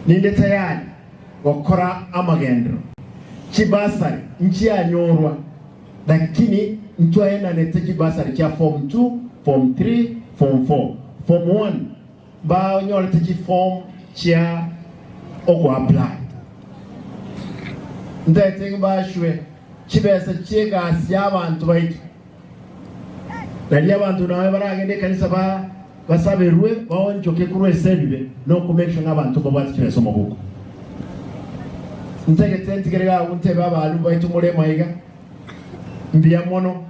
ninde tayari gukora amagendero kibasari nchi yanyorwa lakini mtu aenda nete kibasari cha form 2 form 3 form 4 form 1 ba nyola te form cha ogo apply ndete ngibashwe kibesa chega asya abantu baiti dali abantu nawe baragende kanisa basaberwe bawonjoke kurwe sebibe no kumekisha abantu babati kibesa mubuko ntege tentigera untebe abantu baiti mulema iga mbiya mono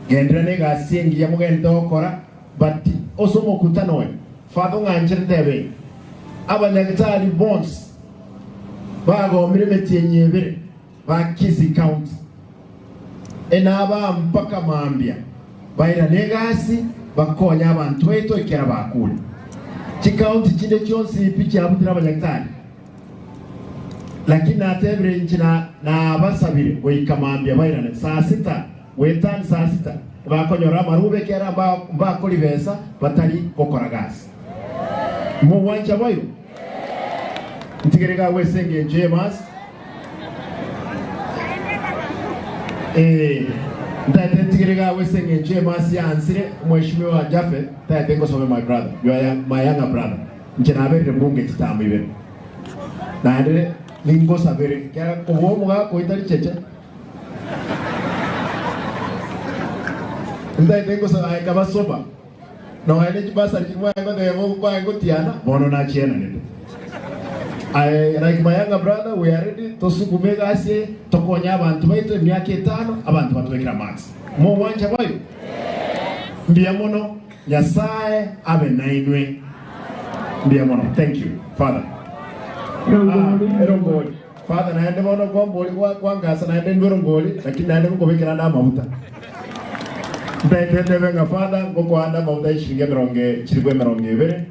gendra ne gasingi ya mugenda okora bati osomo kutanoe fado nganjire ndebe abanyagitari bonds bago miremeti yenyebere bakizi count enaba mpaka mambia baira negasi bakonya abantu beto ikera bakule chikaunti chinde cyonse ipichi abutira abanyagitari lakini atebre nchina na basabire oyikamambia bairane saa 6 wetani saa 6 bakonyora marube kera ba kolivesa batali kokora gas mu wanja bayo ntigerega wesenge James ndate ntigerega wesenge James yansire mheshimiwa Jaffe tate ngosome my brother you are my younger brother nchina abere bunge titambo ibe nande ningo sabere kya ko muga ko itari cheche ndai ningo sa ay kaba soba no ay ne basa kimwa ngo de mo ba ngo tiana bono na chena ne ay like my younger brother we are ready to sukumega ase tokonya abantu baito myaka 5 abantu batwekira max mo wanja bayo mbia mono nyasaye abe nainwe mbia mono thank you father. Erongoli father naende bono gomboli kwa ngasa naende ndorongoli lakini naende kukobekera nda mabuta ndende benga father ngoko anda mabuta ishinge mironge chirigwe mironge ibere